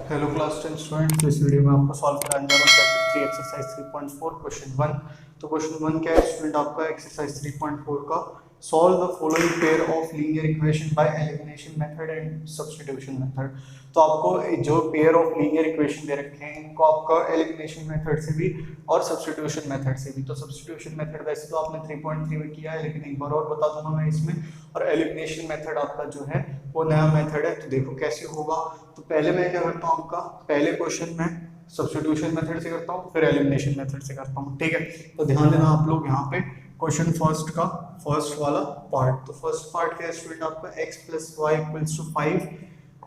Hello class 10 students, तो इस video में आपको सॉल्व कराने जा रहा हूँ चैप्टर 3 एक्सरसाइज 3.4 क्वेश्चन 1। तो क्वेश्चन 1 क्या है स्टूडेंट आपका एक्सरसाइज 3.4 का, solve the following pair of linear equation by elimination method and substitution method. तो आपको जो पेयर ऑफ लीनियर इक्वेशन दे रखे हैं इनको आपका एलिमिनेशन मेथड से भी और सब्स्टिट्यूशन मेथड से भी। तो सब्स्टिट्यूशन मेथड वैसे तो आपने 3.3 में किया है, लेकिन एक बार और बता दूंगा मैं इसमें। और एलिमिनेशन मेथड आपका जो है वो नया मेथड है, तो देखो कैसे होगा। तो पहले मैं क्या करता हूँ, आपका पहले क्वेश्चन में सब्स्टिट्यूशन मेथड से करता हूँ, फिर एलिमिनेशन मेथड से करता हूँ, ठीक है। तो ध्यान देना आप लोग यहाँ पे क्वेश्चन फर्स्ट का फर्स्ट वाला पार्ट। तो फर्स्ट पार्ट क्या है स्टूडेंट आपका, x plus y equals to 5,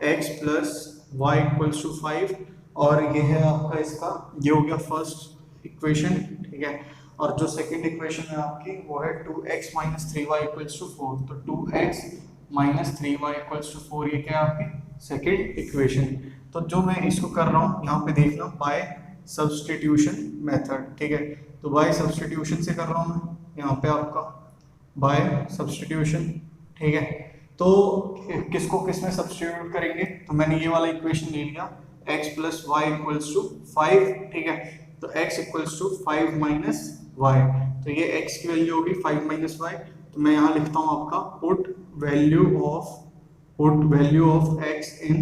x plus y equals to 5, और ये है आपका इसका, ये हो गया फर्स्ट इक्वेशन, ठीक है। और जो सेकंड इक्वेशन है आपकी वो है 2x minus 3y equals to 4। तो 2x minus 3y equals to 4, ये क्या है आपकी सेकंड इक्वेशन। तो जो मैं इसको कर रहा हूँ यहाँ पे देखना, बाय सब्स्टिट्यूशन मेथड, ठीक है। तो बाय सब्स्टिट्यूशन से कर रहा हूँ मैं यहाँ पे आपका बाय सब्स्टिट्यूशन, ठीक है। तो किसको किस में सब्स्टिट्यूट करेंगे, तो मैंने ये वाला इक्वेशन ले लिया x plus y equals to 5, ठीक है। तो x equals to 5 minus y, तो ये x की वैल्यू होगी 5 माइनस वाई। तो मैं यहाँ लिखता हूँ आपका put value of x in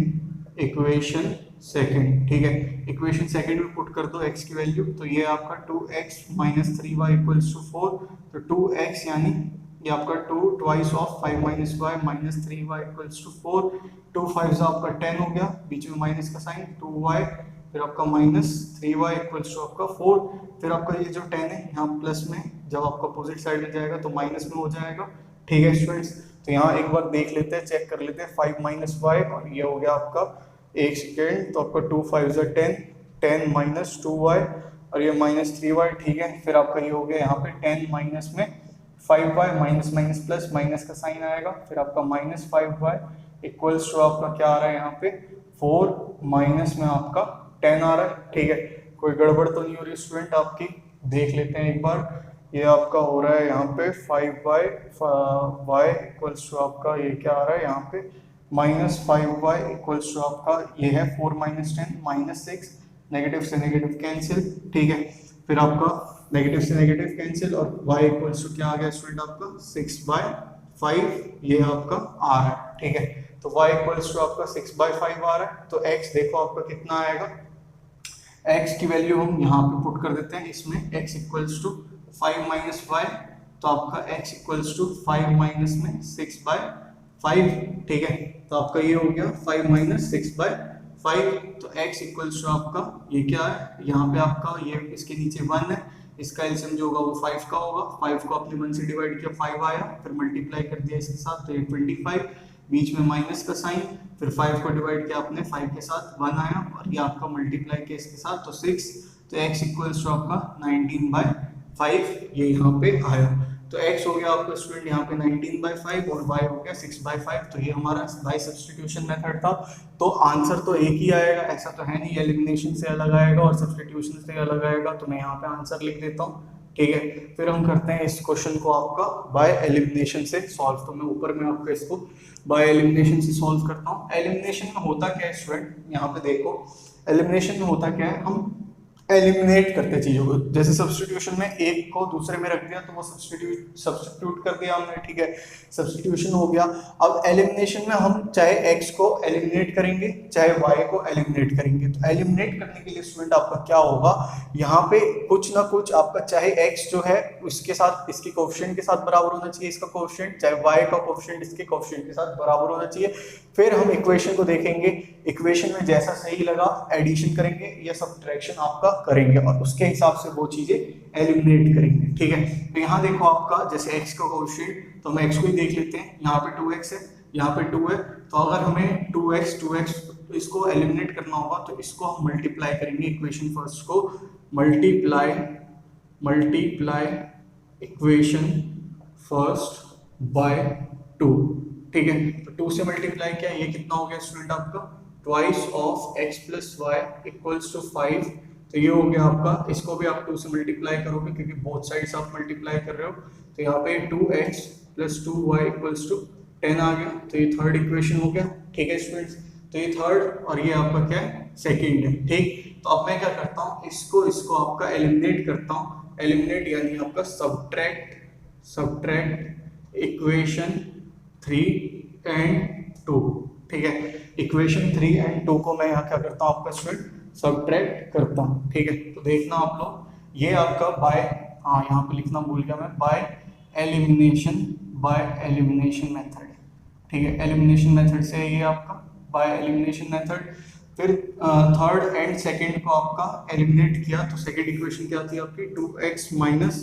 equation second, ठीक है। इक्वेशन सेकंड में पुट कर दो x की वैल्यू, तो ये आपका 2x minus 3y equals to 4। तो 2x यानी ये आपका 2 twice of 5 minus y minus 3y equals to 4। 2 5 आपका 10 हो गया, बीच में माइनस का साइन, 2y, फिर आपका माइनस 3y इक्वल्स टू आपका 4। फिर आपका ये जो 10 है यहाँ प्लस में, जब आपका अपोजिट साइड में जाएगा तो माइनस में हो जाएगा, ठीक है स्टूडेंट्स। तो यहाँ एक बार देख लेते हैं, चेक कर लेते हैं, 5 माइनस वाई, और ये हो गया आपका एक सेकेंड, तो आपका 2 5 10, 10 माइनस 2y, और ये माइनस 3y, ठीक है। फिर आपका ये हो गया यहाँ पे 10 माइनस में 5y, minus minus plus, minus का साइन आएगा, फिर आपका माइनस 5y इक्वल्स टू आपका क्या आ रहा है यहाँ पे 4, माइनस में आपका 10 आ रहा है, ठीक है। कोई गड़बड़ तो नहीं हो रही स्टूडेंट आपकी, देख लेते हैं एक बार। ये आपका हो रहा है यहाँ पे 5y इक्वल्स टू आपका ये क्या आ रहा है यहाँ पे माइनस 5y इक्वल्स टू आपका ये है 4 माइनस 10 माइनस 6, नेगेटिव से नेगेटिव कैंसिल, ठीक है। फिर आपका नेगेटिव से नेगेटिव कैंसिल, और y इक्वल्स टू क्या आ गया स्टूडेंट आपका 6/5, ये आपका आ रहा है, ठीक है। तो y इक्वल्स टू आपका 6/5 आ रहा है। तो x देखो आपका कितना आएगा, x की वैल्यू हम यहाँ पे पुट कर देते हैं इसमें, x equals to 5 minus y, तो आपका x इक्वल्स टू 5 माइनस में 6/5, ठीक है। तो आपका ये हो गया 5 माइनस 6/5। तो x इक्वल्स टू आपका ये क्या है, यहाँ पे आपका ये इसके नीचे 1 है, इसका एलसीएम जो होगा वो 5 का होगा। 5 को आपने 1 से डिवाइड किया, 5 आया, फिर मल्टीप्लाई कर दिया इसके साथ, तो ये 25, बीच में माइनस का साइन, फिर 5 को डिवाइड किया आपने 5 के साथ, 1 आया, और ये आपका मल्टीप्लाई किया इसके साथ, तो 6। तो x इक्वल्स टू आपका 19/5, ये यहाँ पे आया। तो x हो गया आपका स्टूडेंट यहाँ पे 19/5 और y हो गया 6/5। तो ये हमारा बाय सब्स्टिट्यूशन मेथड था। तो आंसर तो एक ही आएगा, ऐसा तो है नहीं एलिमिनेशन से अलग आएगा और सब्स्टिट्यूशन से अलग आएगा। तो मैं यहाँ पे आंसर लिख देता हूँ, ठीक है। फिर हम करते हैं इस क्वेश्चन को आपका बाय एलिमिनेशन से सॉल्व। तो मैं ऊपर में आपका इसको बाय एलिमिनेशन से सॉल्व करता हूँ। एलिमिनेशन में होता क्या है स्टूडेंट, यहाँ पे देखो एलिमिनेशन में होता क्या है, हम एलिमिनेट करते हैं चीजों को। जैसे सब्स्टिट्यूशन में एक को दूसरे में रख दिया तो वो सब्स्टिट्यूट कर दिया हमने, ठीक है, सब्स्टिट्यूशन हो गया। अब एलिमिनेशन में हम चाहे x को एलिमिनेट करेंगे चाहे y को एलिमिनेट करेंगे। तो एलिमिनेट करने के लिए स्टूडेंट आपका क्या होगा, यहाँ पे कुछ ना कुछ आपका, चाहे x जो है उसके साथ इसके कोएफिशिएंट के साथ बराबर होना चाहिए इसका कोएफिशिएंट, चाहे y का कोएफिशिएंट इसके कोएफिशिएंट के साथ बराबर होना चाहिए। फिर हम इक्वेशन को देखेंगे, इक्वेशन में जैसा सही लगा एडिशन करेंगे या सब्ट्रैक्शन आपका करेंगे, और उसके हिसाब से वो चीजें एलिमिनेट करेंगे, ठीक है। तो यहाँ देखो आपका जैसे x का कोएफिशिएंट, तो हम x को ही देख लेते हैं, यहाँ पे 2x है, यहाँ पे 2 है। तो अगर हमें 2x इसको एलिमिनेट करना होगा तो इसको हम मल्टीप्लाई करेंगे, इक्वेशन फर्स्ट को मल्टीप्लाई इक्वेशन फर्स्ट बाय 2, ठीक है। तो 2 से मल्टीप्लाई किया, ये कितना हो गया स्टूडेंट आपका twice of x plus y equals to 5। तो ये हो गया आपका, इसको भी आप 2 से मल्टीप्लाई करोगे क्योंकि बोथ साइड्स आप मल्टीप्लाई कर रहे हो। तो यहाँ पे 2x plus 2y equals to 10 आ गया। तो ये थर्ड इक्वेशन हो गया, ठीक है स्टूडेंट्स। तो ये थर्ड और ये आपका क्या है, सेकेंड है। ठीक, तो अब मैं क्या करता हूँ, इसको इसको आपका एलिमिनेट करता हूँ। एलिमिनेट यानी आपका सब्ट्रैक्ट इक्वेशन 3 एंड 2। ठीक है, इक्वेशन 3 एंड 2 को मैं यहाँ क्या करता हूँ आपका स्टूडेंट, सब्ट्रैक्ट करता हूँ। ठीक है, तो देखना आप लोग, ये आपका बाय, हाँ यहाँ पे लिखना भूल गया मैं, बाय एलिमिनेशन मेथड। ठीक है, एलिमिनेशन मेथड से ये आपका बाय एलिमिनेशन मेथड। फिर थर्ड एंड सेकंड को आपका एलिमिनेट किया तो सेकंड इक्वेशन क्या थी आपकी, 2x minus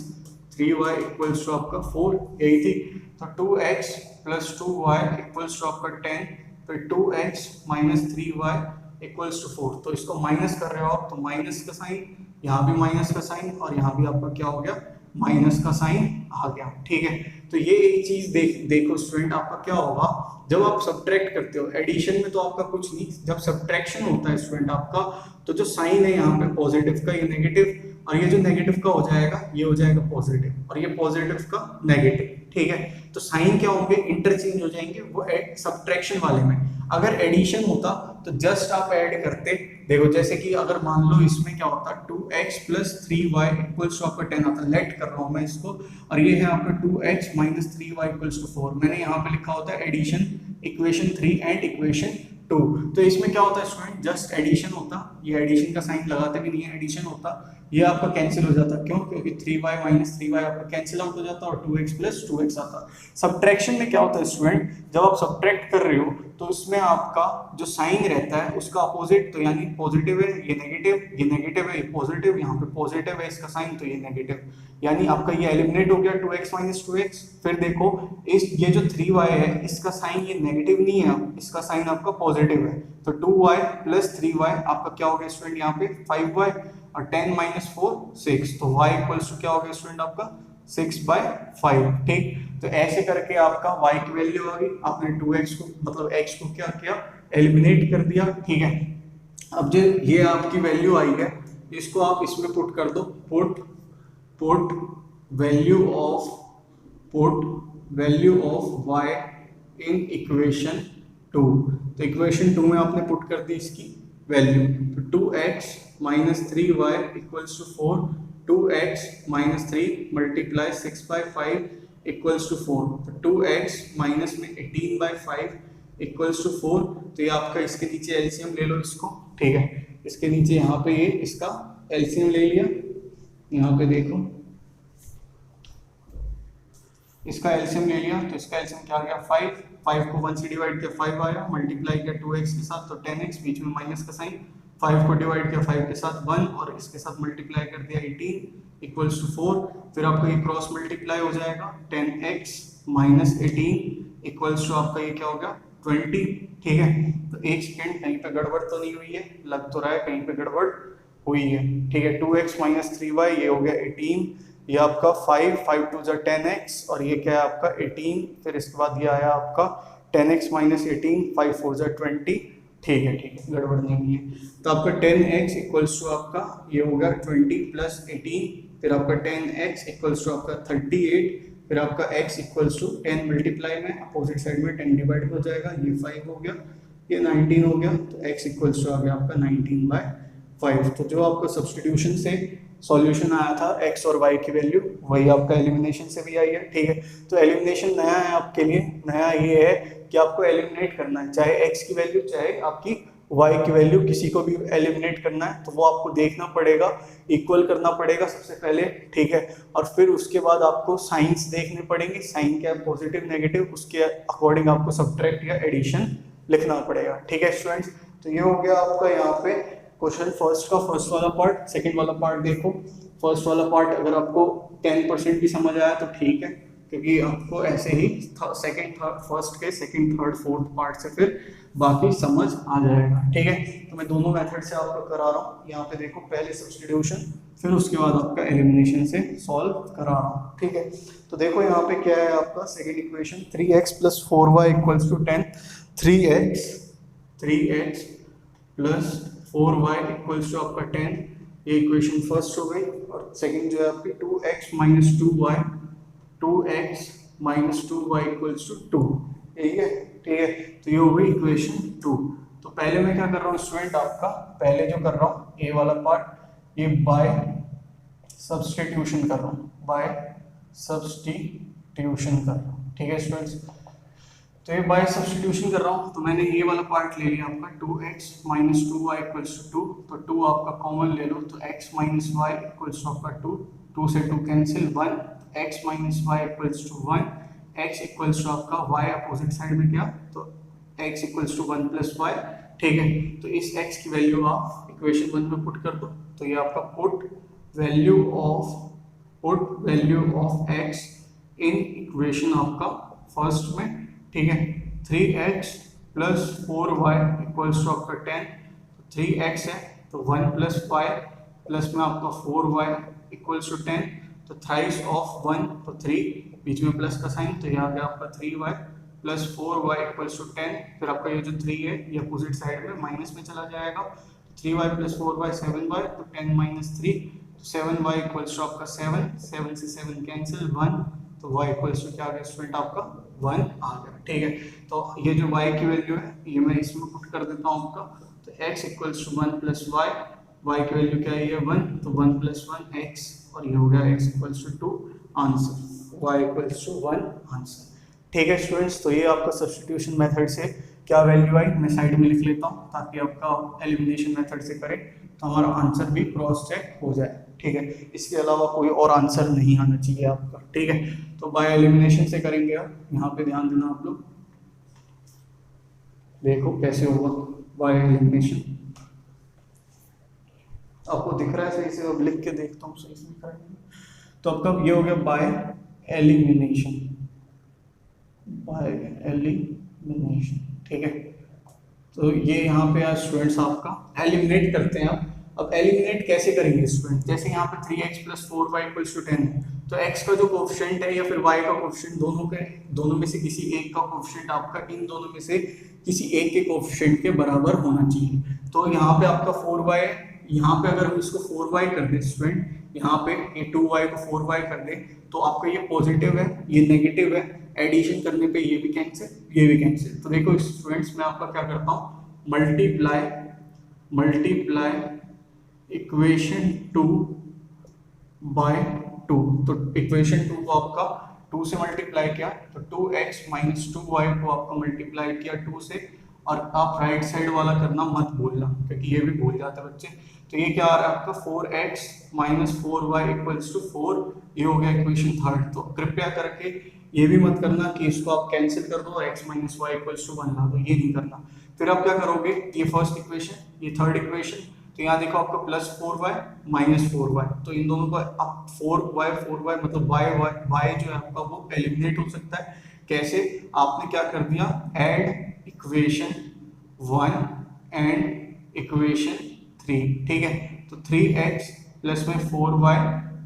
3y equals to आपका 4, यही थी। तो 2x plus 2y equals to आपका 10, फिर 2x minus 3y equals to 4। तो इसको माइनस कर रहे हो आप तो माइनस का साइन, यहाँ भी माइनस का साइन, और यहाँ भी आपका क्या हो गया, माइनस का साइन आ गया। ठीक है, तो ये एक चीज देखो स्टूडेंट, आपका क्या होगा जब आप सब्ट्रैक्ट करते हो, एडिशन में तो आपका कुछ नहीं, जब सब्ट्रैक्शन होता है स्टूडेंट आपका, तो जो साइन है यहाँ पे पॉजिटिव का ये नेगेटिव, और ये जो नेगेटिव का हो जाएगा ये हो जाएगा पॉजिटिव, और ये पॉजिटिव का नेगेटिव। ठीक है, तो साइन क्या होंगे, इंटरचेंज हो जाएंगे वो सब्ट्रैक्शन वाले में। अगर एडिशन होता तो जस्ट आप ऐड करते। देखो जैसे कि अगर मान लो इसमें क्या होता, 2x plus 3y equals to आपका 10 आता, लेट कर रहा हूं मैं इसको, और ये है आपका 2x minus 3y equals to 4। मैंने यहाँ पे लिखा होता है एडिशन इक्वेशन 3 एंड इक्वेशन 2। तो इसमें क्या होता है स्टूडेंट, जस्ट एडिशन होता, ये एडिशन का साइन लगाते भी नहीं है, एडिशन होता, ये आपका कैंसिल हो जाता। क्यों, क्योंकि 3y माइनस 3y आपका कैंसिल आउट हो जाता और 2x प्लस 2x आता। सब्ट्रैक्शन में क्या होता है स्टूडेंट, जब आप सब्ट्रैक्ट कर रहे हो तो इसमें आपका जो साइन रहता है उसका अपोजिट, तो यानी पॉजिटिव है ये नेगेटिव है ये पॉजिटिव, यहाँ पे पॉजिटिव है इसका साइन तो ये नेगेटिव, यानी आपका ये एलिमिनेट हो गया 2x माइनस 2x। फिर देखो ये जो 3y है इसका साइन ये नेगेटिव नहीं है, इसका साइन आपका पॉजिटिव है, तो 2y प्लस 3y आपका क्या हो गया स्टूडेंट, यहाँ पे 5y, और 10 माइनस 4 6, तो y इक्वल्स टू क्या हो गया स्टूडेंट आपका 6/5। ठीक, तो ऐसे करके आपका y की वैल्यू आ गई, आपने 2x को मतलब x को क्या किया, एलिमिनेट कर दिया। ठीक है, अब जो ये आपकी वैल्यू आई है इसको आप इसमें पुट कर दो, put value of y in equation 2। तो इक्वेशन 2 में आपने पुट कर दी इसकी वैल्यू, तो 2x minus 3y equals to 4, 2x minus 3 multiply 6/5 equals to 4, तो 2x माइनस में 18/5 इक्वल्स टू 4। तो ये आपका इसके नीचे एलसीएम ले लो इसको। ठीक है, इसके नीचे यहाँ पे ये इसका एलसीएम ले लिया, यहाँ पे देखो इसका एलसीएम ले लिया, तो इसका एलसीएम क्या आ गया 5 को 1 से डिवाइड किया 5 आया, मल्टीप्लाई किया 2x के साथ तो 10x, बीच में माइनस का साइन, 5 को डिवाइड किया 5 के साथ 1 और इसके साथ मल्टीप्लाई कर दिया 18 इक्वल्स टू 4। फिर आपका ये क्रॉस मल्टीप्लाई हो जाएगा 10x माइनस 18 इक्वल्स टू आपका ये क्या हो गया 20। ठीक है, तो एक सेकेंड, कहीं पे गड़बड़ तो नहीं हुई है, लग तो रहा है कहीं पे गड़बड़ हुई है। ठीक है, 2x माइनस 3y ये हो गया 18, ये आपका 5 2 जा 10x, और ये क्या है आपका 18, फिर इसके बाद ये आया आपका 10x माइनस 18, 5 4 जा 20। ठीक है, गड़बड़ नहीं हुई है। तो आपका 10x इक्वल्स टू आपका ये हो गया 20 प्लस 18, फिर आपका 10x इक्वल्स टू आपका 38, फिर आपका x इक्वल्स टू 10 मल्टीप्लाई में अपोजिट साइड में 10 डिवाइड हो जाएगा, ये 5 हो गया, ये 19 हो गया, तो x इक्वल्स टू आ गया आपका 19/5। तो जो आपका सब्स्टिट्यूशन से सॉल्यूशन आया था x और y की वैल्यू, वही आपका एलिमिनेशन से भी आई है। ठीक है, तो एलिमिनेशन नया है आपके लिए, नया ये है कि आपको एलिमिनेट करना है, चाहे x की वैल्यू चाहे आपकी y की वैल्यू, किसी को भी एलिमिनेट करना है तो वो आपको देखना पड़ेगा, इक्वल करना पड़ेगा सबसे पहले। ठीक है, और फिर उसके बाद आपको साइंस देखने पड़ेंगे, साइन क्या है पॉजिटिव नेगेटिव, उसके अकॉर्डिंग आपको सब्ट्रैक्ट या एडिशन लिखना पड़ेगा। ठीक है स्टूडेंट्स, तो ये हो गया आपका यहाँ पे क्वेश्चन फर्स्ट का फर्स्ट वाला पार्ट। सेकंड वाला पार्ट देखो, फर्स्ट वाला पार्ट अगर आपको 10% भी समझ आया तो ठीक है, क्योंकि आपको ऐसे ही फर्स्ट के सेकंड थर्ड फोर्थ पार्ट से फिर बाकी समझ आ जाएगा। ठीक है, तो मैं दोनों मेथड से आपको करा रहा हूँ। यहाँ पे देखो, पहले सब्स्टिट्यूशन फिर उसके बाद आपका एलिमिनेशन से सॉल्व करा रहा हूँ। ठीक है, तो देखो यहाँ पे क्या है आपका second equation, 3x plus 4y equals to 10, 3x plus 4y equals to आपका 10, ये इक्वेशन फर्स्ट हो गई। और सेकंड जो है आपकी 2x minus 2y equals to 2, ठीक है। ठीक है, तो ये हो गई इक्वेशन 2। तो पहले मैं क्या कर रहा हूँ स्टूडेंट आपका, पहले जो कर रहा हूँ ए वाला पार्ट, ये बाय सब्सटीट्यूशन कर रहा हूँ, बाय सब्सटीट्यूशन कर रहा हूँ। ठीक है स्टूडेंट्स, तो ये बाय सब्सटीट्यूशन कर रहा हूँ, तो मैंने ये वाला पार्ट ले लिया आपका 2x minus 2y equals to 2, तो 2 आपका कॉमन ले लो, तो x minus y equals to आपका 2, 2 से 2 cancel 1, x minus y equals to 1, x equals to आपका y अपोजिट साइड में क्या, तो x equals to 1 plus y. ठीक है, तो इस x की वैल्यू आप इक्वेशन 1 में पुट कर दो, तो ये आपका put value of x in equation आपका फर्स्ट में। ठीक है, 3x plus 4y equals to आपका 10, तो 3x है तो 1 प्लस वाई प्लस में आपका 4y इक्वल्स टू 10, तो थ्राइस ऑफ 1 तो 3, बीच में प्लस का साइन, तो ये आ गया आपका 3y plus 4y equals to 10, फिर आपका ये जो 3 है ये अपोजिट साइड में माइनस में चला जाएगा, 3y प्लस 4y 7y, तो 10 माइनस 3, तो 7y इक्वल्स टू आपका 7, 7 से 7 कैंसिल 1, तो y इक्वल्स टू क्या आ गया स्टूडेंट आपका 1 आ गया। ठीक है, तो ये जो y की वैल्यू है ये मैं इसमें पुट कर देता हूँ आपका, तो x equals to 1 plus y, y की वैल्यू क्या है ये 1, तो 1 प्लस 1 x, और ये हो गया x equals to 2 answer, y equals to 1 answer. ठीक है स्टूडेंट्स, तो ये आपका सब्स्टिट्यूशन मेथड से क्या वैल्यू आई मैं साइड में लिख लेता हूँ, ताकि आपका एलिमिनेशन मेथड से करें तो हमारा आंसर भी क्रॉस चेक हो जाए। ठीक है, इसके अलावा कोई और आंसर नहीं आना चाहिए आपका। ठीक है, तो बाय एलिमिनेशन से करेंगे आप, यहाँ पे ध्यान देना आप लोग, देखो कैसे होगा बाय एलिमिनेशन, आपको दिख रहा है सही से, अब लिख के देखता हूँ सही से दिख रहा है। तो आपका ये हो गया बाय एलिमिनेशन, बाय एलिमिनेशन। ठीक है, तो ये यहाँ पे आज स्टूडेंट्स आपका एलिमिनेट करते हैं। अब एलिमिनेट कैसे करेंगे स्टूडेंट, जैसे यहाँ पे 3x plus 4y equals to 10 है, तो x का जो कोफिशिएंट है या फिर y का कोफिशिएंट, दोनों में से किसी एक का कोफिशिएंट आपका इन दोनों में से किसी एक के कोफिशिएंट के बराबर होना चाहिए। तो यहाँ पे आपका 4y, यहाँ पे अगर हम इसको 4y कर दें स्टूडेंट, यहाँ पे ये 2y को 4y कर दें, तो आपका ये पॉजिटिव है ये नेगेटिव है, एडिशन करने पे ये भी कैंसिल ये भी कैंसिल। तो देखो स्टूडेंट्स मैं आपका क्या करता हूँ, मल्टीप्लाई इक्वेशन 2 बाय 2, तो इक्वेशन 2 को आपका 2 से मल्टीप्लाई किया, तो 2x माइनस 2y को आपका मल्टीप्लाई किया 2 से, और आप राइट साइड वाला करना मत भूलना, क्योंकि ये भी भूल जाते हैं बच्चे। तो ये क्या आ रहा है आपका 4x minus 4y equals to 4, ये हो गया इक्वेशन थर्ड। तो कृपया करके ये भी मत करना कि इसको आप कैंसिल कर दो और x minus y equals to 1 ला दो, ये नहीं करना। फिर आप क्या करोगे, ये फर्स्ट इक्वेशन ये थर्ड इक्वेशन, तो यहाँ देखो आपका प्लस 4y माइनस 4y, तो इन दोनों का आप 4y मतलब y जो है आपका वो एलिमिनेट हो सकता है। कैसे, आपने क्या कर दिया, ऐड इक्वेशन 1 एंड इक्वेशन 3। ठीक है, तो 3x प्लस में 4y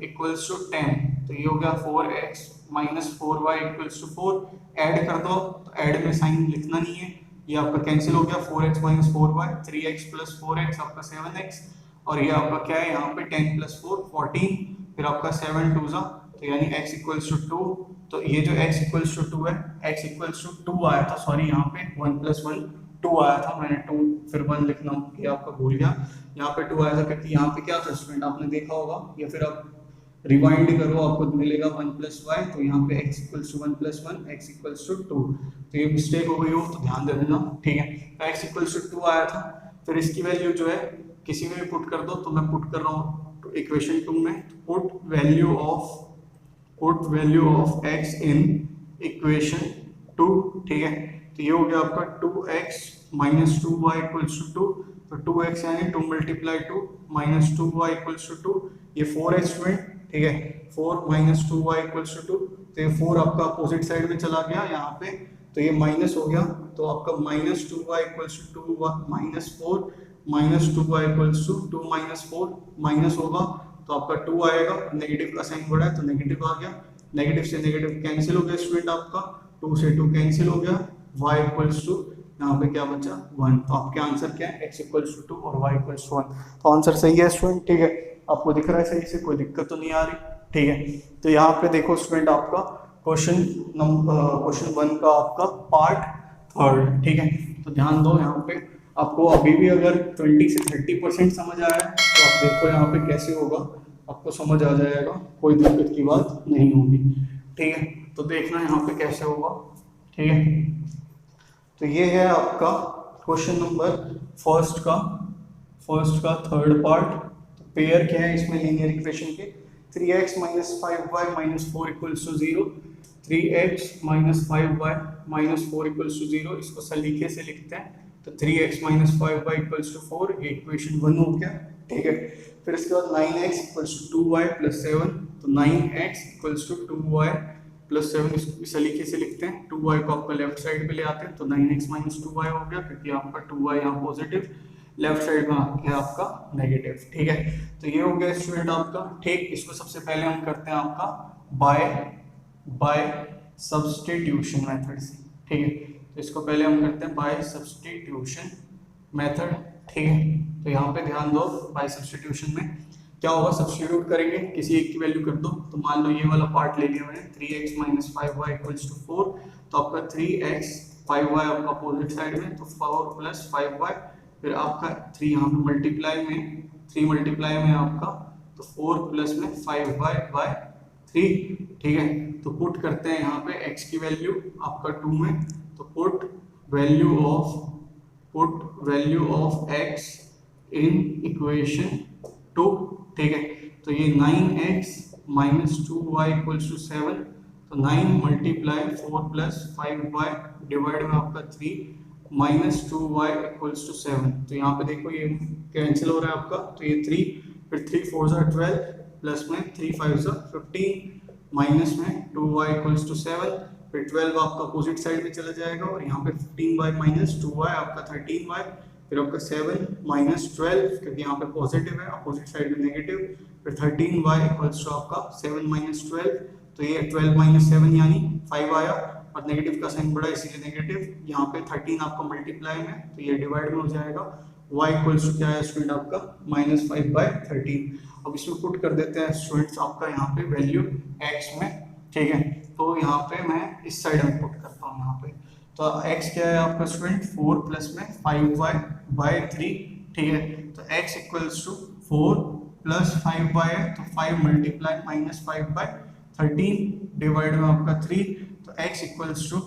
इक्वल्स टू 10, तो ये हो गया 4x minus 4y equals to 4, add कर दो, तो ऐड में साइन लिखना नहीं है, ये आपका कैंसिल हो गया, 4x minus 4y, 3x plus 4x आपका 7x, और ये आपका क्या है यहाँ पे 10 प्लस 4 14, फिर आपका 7 2 तो यानी x इक्वल्स टू 2, तो ये जो x इक्वल्स टू 2 है, x इक्वल्स टू 2 आया था, सॉरी यहाँ पे 1 प्लस 1 2 आया था, मैंने 2 फिर 1 लिखना ये आपका भूल गया, यहाँ पे 2 आया था क्योंकि यहाँ पे क्या था स्टूडेंट आपने देखा होगा, या फिर आप रिवाइंड करो आपको मिलेगा 1 प्लस वाई, तो यहाँ पे x equals to 1 plus 1 x equals to 2, तो ये मिस्टेक हो गई हो तो ध्यान दे देना। ठीक है, तो x इक्वल्स टू 2 आया था, फिर इसकी वैल्यू जो है किसी में भी पुट कर दो, तो मैं पुट कर रहा हूँ तो इक्वेशन 2 में, put value of x in equation 2। ठीक है, तो ये हो गया आपका 2x minus 2y equals to 2, तो 2x यानी 2 multiply 2 minus 2y equals to 2, ये 4 स्टूडेंट। ठीक है, 4 माइनस 2y इक्वल्स टू 2, तो ये 4 आपका अपोजिट साइड में चला गया यहाँ पे, तो ये माइनस हो गया, तो आपका minus 2y equals to 2 minus 4 minus 2y equals to 2 minus 4 minus होगा, तो आपका 2 आएगा, नेगेटिव का साइन बढ़ा है तो नेगेटिव आ गया, नेगेटिव से नेगेटिव कैंसिल हो गया स्टूडेंट, आपका 2 से 2 कैंसिल हो गया, y इक्वल्स टू यहाँ पे क्या बचा 1, तो आपके आंसर क्या है x इक्वल्स टू 2 और y इक्वल्स टू 1, तो आंसर सही है स्टूडेंट। ठीक है, आपको दिख रहा है सही से, कोई दिक्कत तो नहीं आ रही। ठीक है, तो यहाँ पे देखो स्टूडेंट आपका क्वेश्चन 1 का आपका पार्ट थर्ड। ठीक है, तो ध्यान दो यहाँ पे आपको अभी भी अगर 20 से 30% समझ आया है तो आप देखो यहाँ पे कैसे होगा, आपको समझ आ जाएगा, कोई दिक्कत की बात नहीं होगी। ठीक है, तो देखना यहाँ पे कैसे होगा। ठीक है, तो ये है आपका क्वेश्चन नंबर फर्स्ट का थर्ड पार्ट। तो पेयर क्या है इसमें लीनियर इक्वेशन के, 3x minus 5y minus 4 equals to 0, 3x minus 5y minus 4 equals to 0, इसको सलीके से लिखते हैं। तो 3x minus 5y equals to 4, ये इक्वेशन 1 हो गया। ठीक है, फिर इसके बाद 9x equals to 2y plus 7, तो 9x equals to 2y plus 7, इसको इस तरीके से लिखते हैं। 2y को आपका लेफ्ट साइड पे ले आते हैं, तो 9x माइनस 2y हो गया, क्योंकि आपका 2y यहाँ पॉजिटिव, लेफ्ट साइड में है आपका नेगेटिव। ठीक है, तो ये हो गया स्टूडेंट आपका। ठीक, इसको सबसे पहले हम करते हैं आपका बाय सब्स्टिट्यूशन मेथड से। ठीक है, तो इसको पहले हम करते हैं बाय सब्स्टिट्यूशन मेथड। ठीक है, तो यहाँ पे ध्यान दो, बाय सब्स्टिट्यूशन में क्या होगा, सब्स्टिट्यूट करेंगे, किसी एक की वैल्यू कर दो। तो मान लो ये वाला पार्ट ले लिया मैंने, 3x minus 5y equals to 4, तो आपका 3x 5y आपका अपोजिट साइड में, तो 4 प्लस 5y, फिर आपका 3 यहाँ पे मल्टीप्लाई में, 3 मल्टीप्लाई में आपका, तो 4 प्लस में 5y बाय 3। ठीक है, तो पुट करते हैं यहाँ पे x की वैल्यू आपका 2 में, तो put value of x in equation 2। ठीक है, तो ये 9x minus 2y equals to 7, तो 9 मल्टीप्लाई 4 प्लस 5y डिवाइड में आपका 3 माइनस 2y इक्वल्स टू 7। तो यहाँ पे देखो ये कैंसिल हो रहा है आपका, तो ये 3, फिर 3 4 सा 12 प्लस में 3 5 सा 15 माइनस में 2y इक्वल्स टू 7, फिर 12 आपका अपोजिट साइड में चला जाएगा, और यहाँ पे 15y माइनस 2y आपका 13y, फिर आपका 7 माइनस 12, क्योंकि यहाँ पे पॉजिटिव है, अपोजिट साइड में नेगेटिव, फिर 13y इक्वल्स टू आपका 7 माइनस 12, तो ये 12 माइनस 7 यानी 5 आया, और नेगेटिव का साइन बड़ा इसीलिए नेगेटिव। यहाँ पे 13 आपका मल्टीप्लाई में, तो ये डिवाइड में हो जाएगा। y इक्वल्स टू क्या है स्टूडेंट आपका माइनस 5/13। अब इसमें पुट कर देते हैं स्टूडेंट्स आपका यहाँ पे वैल्यू x में। ठीक है, तो यहाँ पे मैं इस साइड में पुट करता हूँ यहाँ पे, तो x क्या है आपका स्टूडेंट 4 प्लस में 5y/3। ठीक है, तो x equals to 4 plus 5y है, तो 5 मल्टीप्लाई माइनस 5/13 डिवाइड में आपका 3, तो x equals two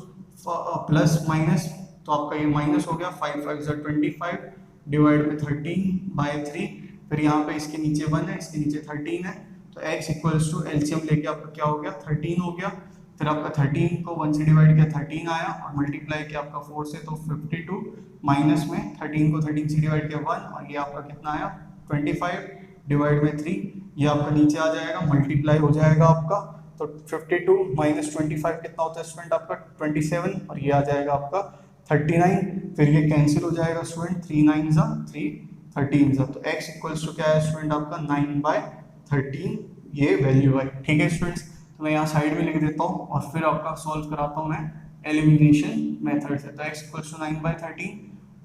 plus minus, तो आपका ये माइनस हो गया, 5 5 ज़ा 25 डिवाइड में 13/3, फिर यहाँ पे इसके नीचे 1 है, इसके नीचे 13 है, तो x इक्वल्स टू एलसीएम लेके आपका क्या हो गया 13 हो गया, फिर आपका 13 को 1 से डिवाइड किया 13 आया, और मल्टीप्लाई किया आपका 4 से, तो 52 माइनस में 13 को 13 से डिवाइड किया 1, और ये आपका कितना आया 25 डिवाइड में 3, ये आपका नीचे आ जाएगा, मल्टीप्लाई हो जाएगा आपका, तो 52 माइनस 25 कितना होता है स्टूडेंट आपका 27, और ये आ जाएगा आपका 39, फिर ये कैंसिल हो जाएगा स्टूडेंट, 3 9 ज़ा 3 13 ज़ा, तो x इक्वल्स टू क्या है स्टूडेंट आपका 9/13 ये वैल्यू है। ठीक है स्टूडेंट्स, तो मैं यहाँ साइड में लिख देता हूँ, और फिर आपका सॉल्व कराता हूँ मैं एलिमिनेशन मेथड से। तो x equals to 9/13,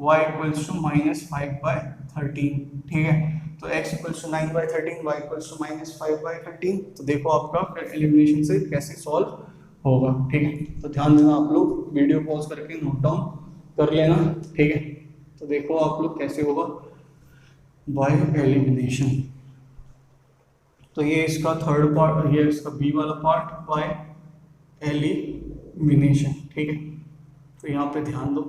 y equals to minus 5/13। ठीक है, तो x equals to 9/13, y equals to minus 5/13। तो देखो आपका फिर एलिमिनेशन से कैसे सॉल्व होगा। ठीक है, तो ध्यान देना आप लोग, वीडियो पॉज करके नोट डाउन कर लेना। ठीक है, तो देखो आप लोग कैसे होगा बाय एलिमिनेशन। तो ये इसका थर्ड पार्ट, ये इसका बी वाला पार्ट बाय एलिमिनेशन। ठीक है, तो यहाँ पे ध्यान दो,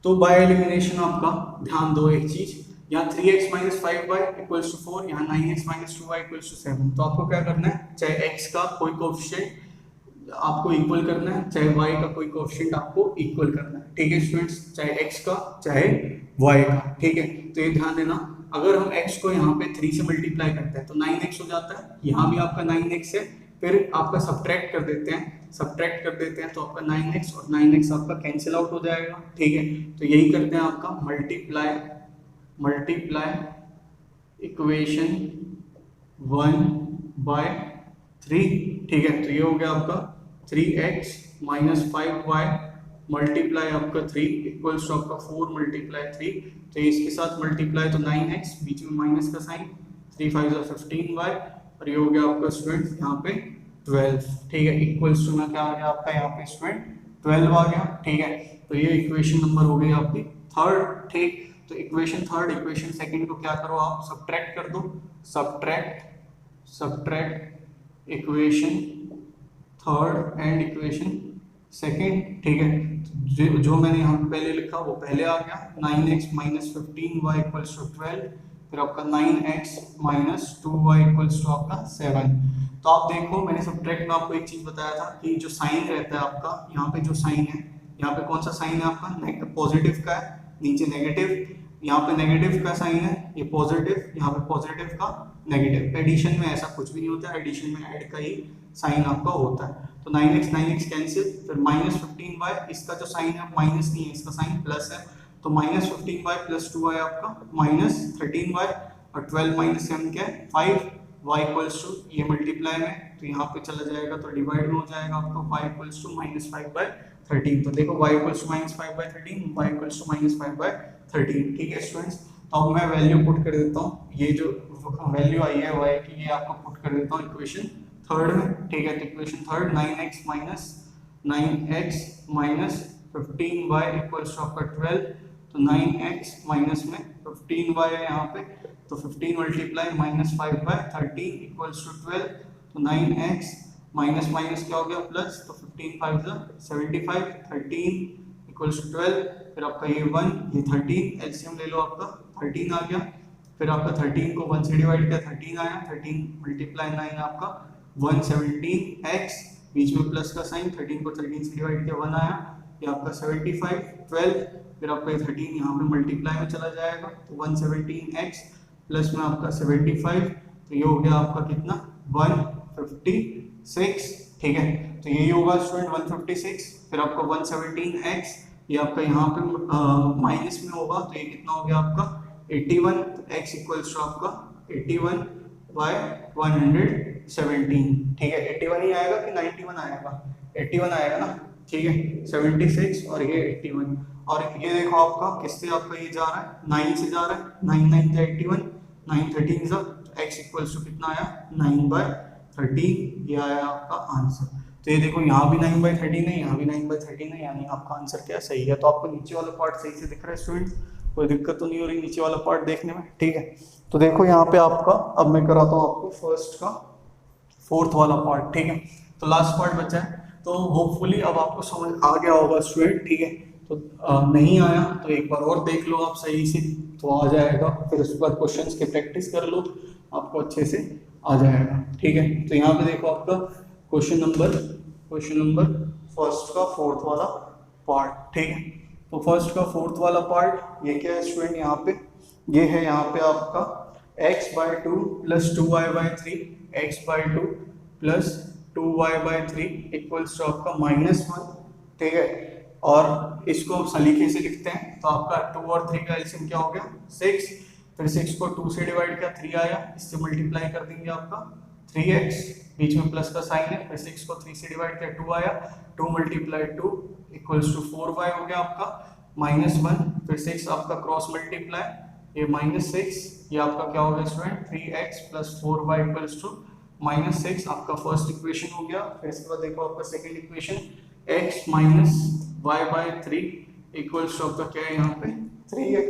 तो बाय एलिमिनेशन आपका ध्यान दो एक चीज, यहाँ 3x minus 5y equals to 4, यहाँ 9x minus 2y equals to 7। तो आपको क्या करना है, चाहे x का कोई कोएफिशिएंट आपको इक्वल करना है, चाहे y का कोई कोएफिशिएंट आपको इक्वल करना है। ठीक है स्टूडेंट्स, चाहे x का चाहे y का। ठीक है, तो ये ध्यान देना, अगर हम x को यहाँ पे 3 से मल्टीप्लाई करते हैं तो 9x हो जाता है, यहाँ भी आपका 9x है, फिर आपका सब्ट्रैक्ट कर देते हैं, तो आपका 9x और 9x आपका कैंसिल आउट हो जाएगा। ठीक है, तो यही करते हैं आपका मल्टीप्लाई इक्वेशन 1/3। ठीक है, तो ये हो गया आपका 3x माइनस 5y मल्टीप्लाई आपका 3 इक्वल्स टू आपका 4 मल्टीप्लाई 3, तो इसके साथ मल्टीप्लाई तो 9x, बीच में माइनस का साइन, 3 5 ज़ा 15y, और ये हो गया आपका स्टूडेंट यहाँ पे 12। ठीक है, इक्वल्स टू में क्या आ गया आपका यहाँ पे स्टूडेंट 12 आ गया। ठीक है, तो ये इक्वेशन नंबर हो गई आपकी थर्ड, ठीक। तो इक्वेशन थर्ड इक्वेशन सेकंड को क्या करो आप सब्ट्रैक्ट कर दो, subtract equation third and equation second, ठीक है। जो मैंने यहाँ पे पहले लिखा वो पहले आ गया, 9x minus 15y equals to 12, फिर आपका 9x minus 2y equals to आपका 7। तो आप देखो मैंने सब्ट्रैक्ट में आपको एक चीज बताया था कि जो साइन रहता है आपका, यहाँ पे जो साइन है, यहाँ पे कौन सा साइन है आपका पॉजिटिव का है, नीचे नेगेटिव, यहाँ पे नेगेटिव का साइन है, ये पॉजिटिव, यहाँ पे पॉजिटिव का नेगेटिव। एडिशन में ऐसा कुछ भी नहीं होता है, एडिशन में ऐड का ही साइन आपका होता है। तो 9x कैंसिल, फिर माइनस 15y, इसका जो साइन है माइनस नहीं है, इसका साइन प्लस है, तो माइनस 15y प्लस 2y आपका माइनस 13y, और 12 माइनस 7 क्या है 5, y इक्वल्स टू ये मल्टीप्लाई में तो यहाँ पे चला जाएगा तो डिवाइड में हो जाएगा आपको y इक्वल्स टू माइनस 5/13। तो देखो y equals to minus 5/13, y equals to minus 5/13, ठीक है स्टूडेंट्स। तो अब मैं वैल्यू पुट कर देता हूँ, ये जो वैल्यू आई है y की ये आपको पुट कर देता हूँ इक्वेशन थर्ड में, ठीक है। तो equation third 9x minus 15y equals to आपका 12, तो 9x माइनस में 15y है यहाँ पे, तो 15 मल्टीप्लाई माइनस 5/13 इक्वल्स टू 12, तो 9x माइनस माइनस क्या हो गया प्लस, तो 15 5 75, 13 इक्वल्स टू 12, फिर आपका ये 1 ये 13, एलसीएम ले लो आपका 13 आ गया, फिर आपका 13 को 1 से डिवाइड किया 13 आया, 13 मल्टीप्लाई 9 आपका 117x, बीच में प्लस का साइन, 13 को 13 से डिवाइड किया 1 आया, ये आपका 75, 12, फिर आपका ये 13 यहाँ पे मल्टीप्लाई में चला जाएगा, तो 117x प्लस में आपका 75, तो ये हो गया आपका कितना 156, ठीक है। तो यही होगा स्टूडेंट 156, फिर आपका 117x ये आपका यहाँ पे माइनस में होगा, तो ये कितना हो गया आपका 81, तो x इक्वल्स टू आपका 81/117, ठीक है। 81 ही आएगा कि 91 आएगा, 81 आएगा ना, ठीक है। 76 और ये 81, और ये देखो आपका किससे आपका ये जा रहा है 9 से जा रहा है, 9 9 था 81, 9 13 सा, तो x इक्वल्स टू कितना आया 9/13, ये आया आपका आंसर। तो ये देखो यहाँ भी 9/13 है, यहाँ भी 9/13 है, यानी आपका आंसर क्या सही है। तो आपको नीचे वाला पार्ट सही से दिख रहा है स्टूडेंट्स, कोई दिक्कत तो नहीं हो रही नीचे वाला पार्ट देखने में, ठीक है। तो देखो यहाँ पे आपका, अब मैं कराता हूँ आपको फर्स्ट का फोर्थ वाला पार्ट, ठीक है। तो लास्ट पार्ट बचा है, तो होपफुली अब आपको समझ आ गया होगा स्टूडेंट, ठीक है। तो नहीं आया तो एक बार और देख लो आप सही से, तो आ जाएगा, फिर उसके बाद क्वेश्चंस की प्रैक्टिस कर लो, आपको अच्छे से आ जाएगा, ठीक है। तो यहाँ पे देखो आपका क्वेश्चन नंबर फर्स्ट का फोर्थ वाला पार्ट, ठीक है। तो फर्स्ट का फोर्थ वाला पार्ट ये क्या है स्टूडेंट, यहाँ पे ये है, यहाँ पे आपका x/2 plus 2y/3, x/2 plus 2y/3 equals to आपका -1, ठीक है। और इसको आप सलीके से लिखते हैं, तो आपका 2 और 3 का एलसीएम क्या हो गया 6, फिर 6 को 2 से डिवाइड किया 3 आया, इससे मल्टीप्लाई कर देंगे आपका 3x, बीच में प्लस का साइन है, फिर 6 को 3 से डिवाइड किया 2 आया, 2 मल्टीप्लाई 2 इक्वल्स टू 4y हो गया आपका -1, फिर 6 आपका क्रॉस मल्टीप्लाई, ये -6, ये आपका क्या हो गया student 3x plus 4y equals to -6, आपका फर्स्ट इक्वेशन हो गया। फिर इसके बाद देखो आपका second equation x minus y/3 equals to आपका क्या है यहाँ पे 3 है,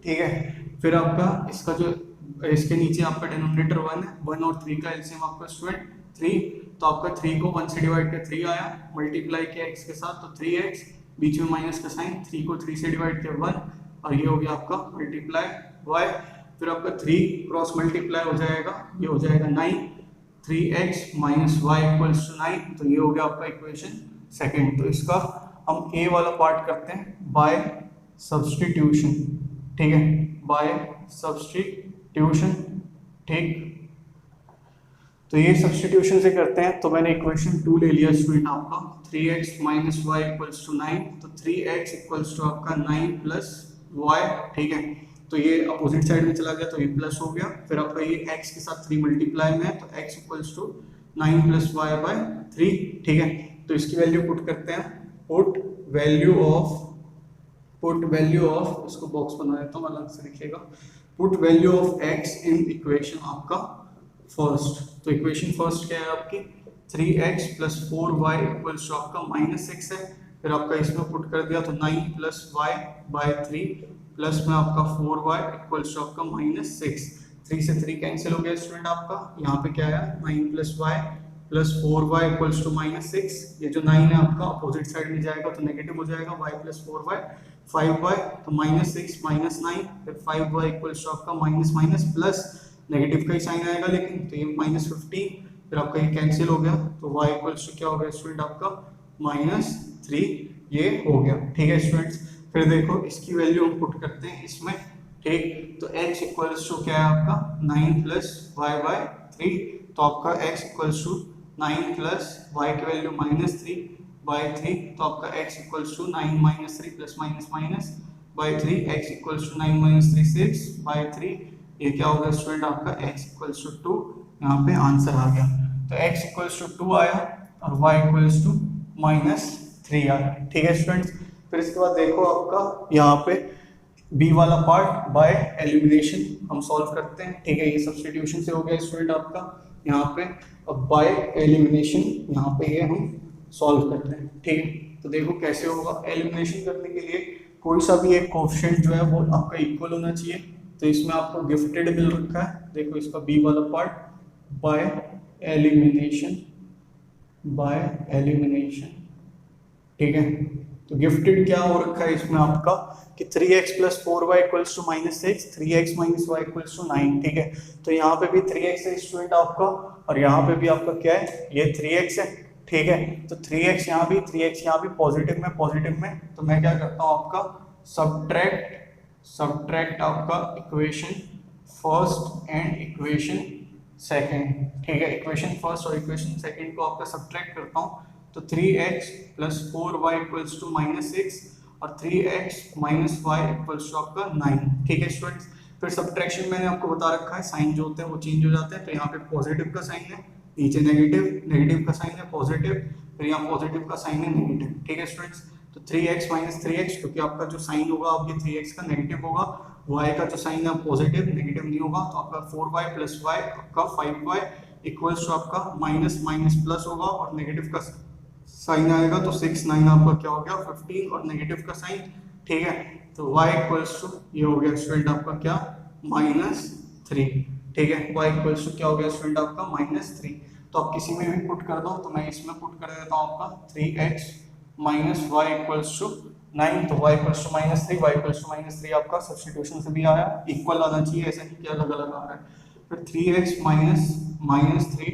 ठीक है। फिर आपका इसका जो इसके नीचे आपका डिनोमिनेटर 1 है, 1 और 3 का एलसीएम आपका स्टूडेंट 3, तो आपका 3 को 1 से डिवाइड किया 3 आया, मल्टीप्लाई किया x के साथ तो 3x, बीच में माइनस का साइन, 3 को 3 से डिवाइड किया 1, और ये हो गया आपका मल्टीप्लाई y, फिर आपका 3 क्रॉस मल्टीप्लाई हो जाएगा, ये हो जाएगा 9, 3x minus y equals to 9, तो ये हो गया आपका इक्वेशन सेकंड। तो इसका हम a वाला पार्ट करते हैं बाय सब्स्टिट्यूशन, ठीक है, बाय सब्स्टिट्यूशन, ठीक। तो ये सब्स्टिट्यूशन से करते हैं, तो मैंने इक्वेशन 2 ले लिया स्टूडेंट आपका 3x minus y equals to 9, तो 3x इक्वल्स टू आपका 9 प्लस y, ठीक है। तो ये अपोजिट साइड में चला गया तो ये प्लस हो गया, फिर आपका ये x के साथ 3 मल्टीप्लाई में है, तो x equals to 9 plus y/3, ठीक है। तो इसकी वैल्यू पुट करते हैं, पुट वैल्यू ऑफ इसको बॉक्स बना देता हूँ अलग से लिखिएगा, put value of x in equation आपका फर्स्ट। तो इक्वेशन फर्स्ट क्या है आपकी 3x plus 4y equals to आपका -6 है, फिर आपका इसमें पुट कर दिया तो 9 प्लस वाई बाय 3 प्लस में आपका 4y इक्वल्स टू आपका -6। 3 से 3 कैंसिल हो गया स्टूडेंट आपका, यहाँ पे क्या आया 9 plus y plus 4y equals to -6। ये जो 9 है आपका अपोजिट साइड में जाएगा तो नेगेटिव हो जाएगा, y प्लस 4y 5y तो -6 -9 फिर 5y इक्वल्स टू आपका माइनस माइनस प्लस नेगेटिव का ही साइन आएगा लेकिन, तो ये -15 फिर आपका ये कैंसिल हो गया तो y इक्वल्स टू क्या हो गया स्टूडेंट आपका -3 ये हो गया। ठीक है स्टूडेंट्स, फिर देखो इसकी वैल्यू हम पुट करते हैं इसमें। ठीक, तो x इक्वल्स टू क्या है आपका 9 प्लस वाई बाय 3, तो आपका x equals to 9 plus y की वैल्यू -3 बाय 3, तो आपका x equals to 9 minus 3 plus minus minus by 3, x equals to 9 minus 3 6 by 3, ये क्या होगा स्टूडेंट आपका x इक्वल्स टू 2, यहाँ पे आंसर आ गया। तो x इक्वल्स टू 2 आया और y इक्वल्स टू -3 आया। ठीक है स्टूडेंट्स, फिर इसके बाद देखो आपका यहाँ पे बी वाला पार्ट बाय एलिमिनेशन हम सॉल्व करते हैं। ठीक है, ये सब्स्टिट्यूशन से हो गया स्टूडेंट आपका यहाँ पे, अब बाय एलिमिनेशन यहाँ पे ये हम सॉल्व करते हैं। ठीक है, तो देखो कैसे होगा। एलिमिनेशन करने के लिए कोई सा भी एक कोएफिशिएंट जो है वो आपका इक्वल होना चाहिए, तो इसमें आपको गिफ्टेड मिल रखा है। देखो इसका बी वाला पार्ट बाय एलिमिनेशन, ठीक है, तो गिफ्टेड क्या हो रखा है इसमें आपका कि 3x plus 4y equals to -6, 3x minus y equals to 9। ठीक है, तो यहाँ पे भी 3x है स्टूडेंट आपका और यहाँ पे भी आपका क्या है, ये 3x है। ठीक है, तो 3x यहाँ भी, 3x यहाँ भी, पॉजिटिव में, तो मैं क्या करता हूँ आपका सब्ट्रैक्ट आपका equation first and equation second. ठीक है, इक्वेशन फर्स्ट और इक्वेशन सेकंड को आपका सब्ट्रैक्ट करता हूँ, तो 3x plus 4y equals to -6 और 3x minus y equals to आपका 9। ठीक है स्टूडेंट्स, फिर सब्ट्रैक्शन मैंने आपको बता रखा है, साइन जो होते हैं वो चेंज हो जाते हैं। तो यहाँ पे पॉजिटिव का साइन है, नीचे नेगेटिव का साइन है पॉजिटिव, फिर यहाँ पॉजिटिव का साइन है नेगेटिव। ठीक है स्टूडेंट्स, तो 3x माइनस 3x, क्योंकि आपका जो साइन होगा आपके 3x का नेगेटिव होगा, y का जो साइन है पॉजिटिव नेगेटिव नहीं होगा, तो आपका 4y प्लस y आपका 5y इक्वल्स टू आपका माइनस माइनस प्लस होगा और नेगेटिव का साइन आएगा तो 6 9 आपका क्या हो गया 15 और नेगेटिव का साइन। ठीक है, तो y इक्वल्स टू ये हो गया स्टूडेंट आपका क्या -3। ठीक है, y इक्वल्स टू क्या हो गया स्टूडेंट आपका -3। तो आप किसी में भी पुट कर दो, तो मैं इसमें पुट कर देता हूँ आपका 3x minus y equals to 9, तो y equals to -3, y equals to -3 आपका सब्स्टिट्यूशन से भी आया, इक्वल आना चाहिए, ऐसा नहीं कि अलग अलग आ रहा है। फिर 3x माइनस 3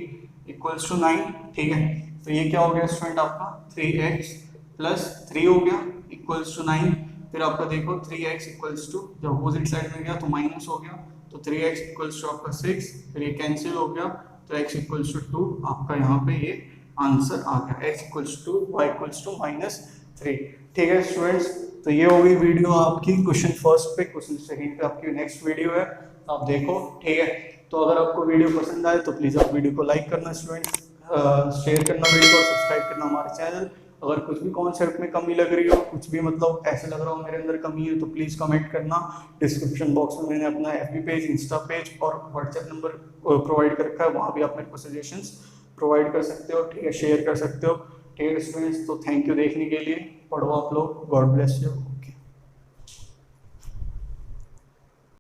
इक्वल्स टू 9। ठीक है, तो ये क्या हो गया स्टूडेंट आपका 3x प्लस 3 हो गया इक्वल्स टू 9। फिर आपका देखो 3x इक्वल्स टू जब अपोजिट साइड में गया तो माइनस हो गया, तो 3x इक्वल्स टू आपका 6, फिर ये कैंसिल हो गया तो x इक्वल्स टू 2 आपका यहाँ पे ये आंसर आ गया, x equals to y equals to -3। ठीक है स्टूडेंट्स, तो ये हो गई वीडियो आपकी क्वेश्चन फर्स्ट पे। क्वेश्चन सेकंड पे आपकी नेक्स्ट वीडियो है, आप देखो। ठीक है, तो अगर आपको वीडियो पसंद आए तो प्लीज़ आप वीडियो को लाइक करना स्टूडेंट्स, शेयर करना वीडियो को, सब्सक्राइब करना हमारे चैनल। अगर कुछ भी कॉन्सेप्ट में कमी लग रही हो, कुछ भी मतलब ऐसे लग रहा हो मेरे अंदर कमी है, तो प्लीज़ कमेंट करना। डिस्क्रिप्शन बॉक्स में मैंने अपना FB पेज, इंस्टा पेज और व्हाट्सएप नंबर प्रोवाइड कर रखा है, वहाँ भी आप मेरे को सजेशंस प्रोवाइड कर सकते हो। ठीक है, शेयर कर सकते हो। ठीक है स्टूडेंट्स, तो थैंक यू देखने के लिए, पढ़ो आप लोग, गॉड ब्लेस यू।